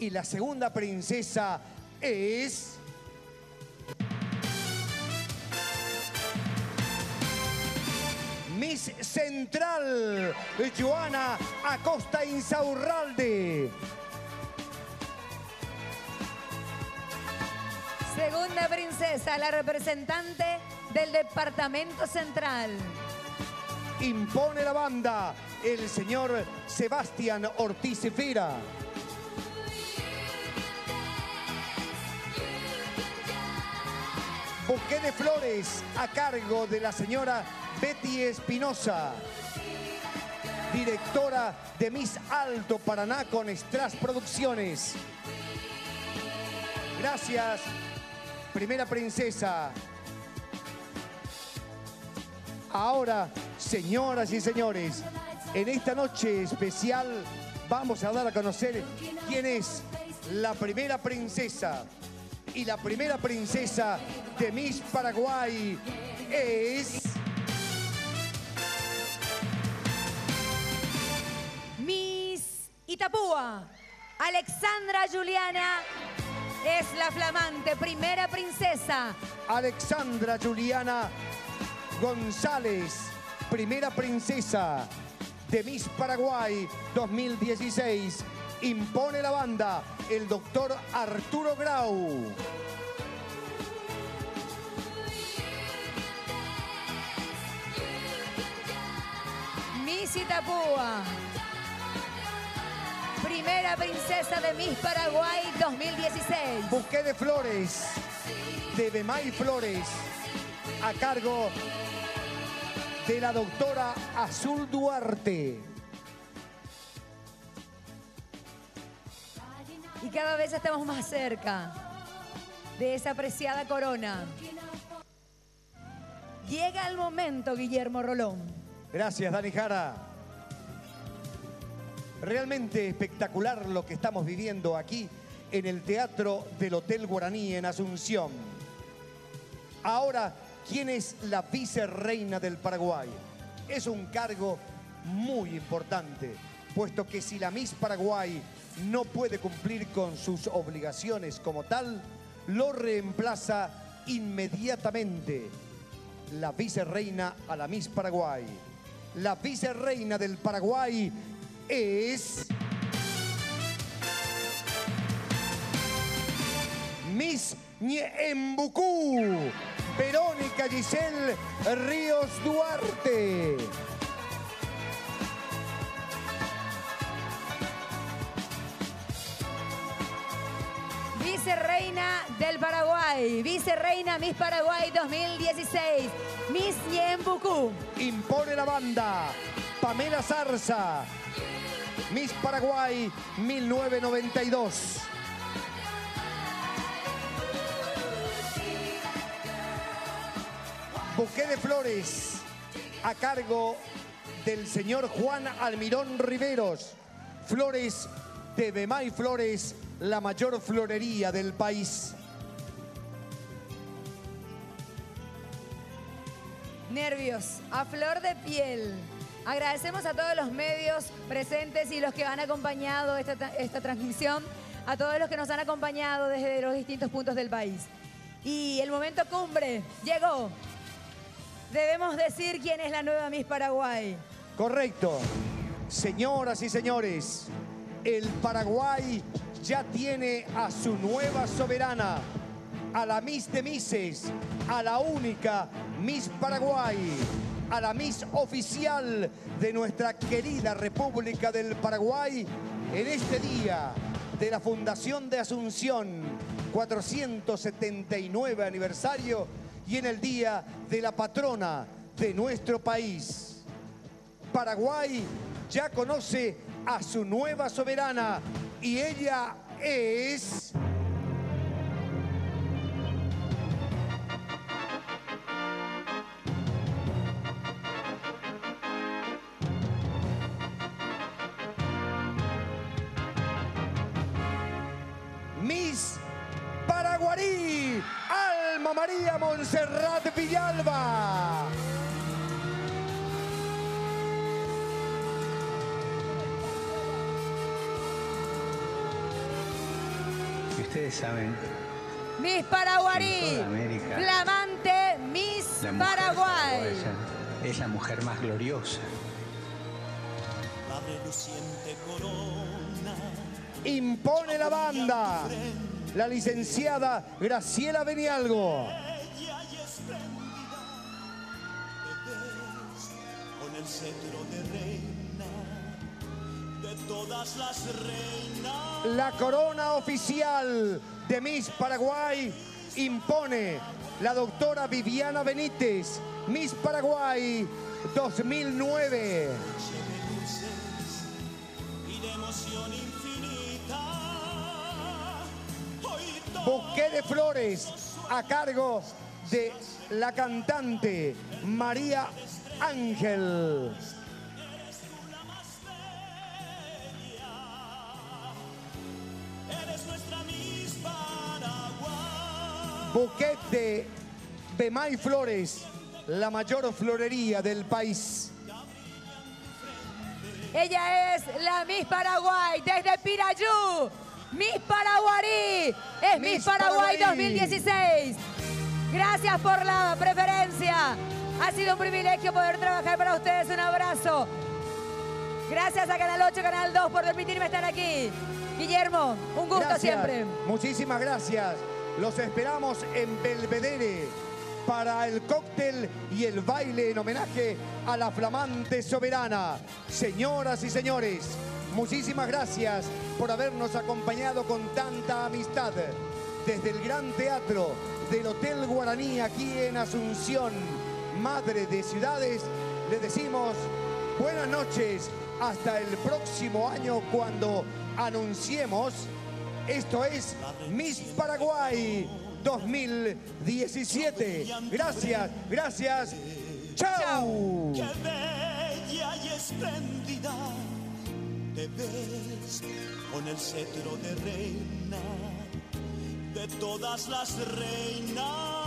Y la segunda princesa es... Miss Central, Joana Acosta Insaurralde. Segunda princesa, la representante del Departamento Central. Impone la banda el señor Sebastián Ortiz Fira. Buqué de flores a cargo de la señora Betty Espinosa, directora de Miss Alto Paraná con Strass Producciones. Gracias, primera princesa. Ahora, señoras y señores, en esta noche especial vamos a dar a conocer quién es la primera princesa. Y la primera princesa de Miss Paraguay es... Miss Itapúa, Alexandra Juliana, es la flamante primera princesa. Alexandra Juliana González, primera princesa de Miss Paraguay 2016. Impone la banda el doctor Arturo Grau. Miss Itapúa, primera princesa de Miss Paraguay 2016. Buqué de flores de Bemay Flores a cargo de la doctora Azul Duarte. Y cada vez estamos más cerca de esa preciada corona. Llega el momento, Guillermo Rolón. Gracias, Dani Jara. Realmente espectacular lo que estamos viviendo aquí en el Teatro del Hotel Guaraní en Asunción. Ahora, ¿quién es la vicerreina del Paraguay? Es un cargo muy importante, puesto que si la Miss Paraguay no puede cumplir con sus obligaciones como tal, lo reemplaza inmediatamente la vicerreina a la Miss Paraguay. La vicerreina del Paraguay es... Miss Ñembucú, Verónica Giselle Ríos Duarte. Vicerreina del Paraguay, vicerreina Miss Paraguay 2016, Miss Ñembucú. Impone la banda Pamela Zarza, Miss Paraguay 1992. Buqué de flores a cargo del señor Juan Almirón Riveros. Flores de Bemay Flores, la mayor florería del país. Nervios, a flor de piel. Agradecemos a todos los medios presentes y los que han acompañado esta transmisión, a todos los que nos han acompañado desde los distintos puntos del país. Y el momento cumbre llegó. Debemos decir quién es la nueva Miss Paraguay. Correcto. Señoras y señores, el Paraguay ya tiene a su nueva soberana, a la Miss de Misses, a la única Miss Paraguay, a la Miss oficial de nuestra querida República del Paraguay en este día de la Fundación de Asunción, 479 aniversario, y en el día de la patrona de nuestro país. Paraguay ya conoce a su nueva soberana y ella es... Miss Paraguarí, Alma María Montserrat Villalba. Y ustedes saben, Miss Paraguarí, en toda América, flamante Miss la mujer Paraguay. paraguaya es la mujer más gloriosa. La reluciente corona Impone la banda la licenciada Graciela Benialgo. bella y espléndida, te ves con el cetro de reina de todas las reinas. La corona oficial de Miss Paraguay impone la doctora Viviana Benítez, Miss Paraguay 2009. Y de emoción infinita, hoy Buqué de flores a cargo de la cantante María Ángel. eres nuestra Miss Paraguay. Buquet de Bemay Flores, la mayor florería del país. Ella es la Miss Paraguay desde Pirayú. Miss Paraguarí. Es Miss Paraguay 2016. Gracias por la preferencia. Ha sido un privilegio poder trabajar para ustedes. Un abrazo. Gracias a Canal 8, Canal 2 por permitirme estar aquí. Guillermo, un gusto Gracias. siempre. Muchísimas gracias. Los esperamos en Belvedere para el cóctel y el baile en homenaje a la flamante soberana. Señoras y señores, muchísimas gracias por habernos acompañado con tanta amistad. Desde el Gran Teatro del Hotel Guaraní aquí en Asunción, madre de ciudades, le decimos buenas noches. Hasta el próximo año cuando anunciemos, esto es Miss Paraguay 2017. Gracias, gracias. ¡Chao! Qué bella y espléndida, te ves con el cetro de reina de todas las reinas.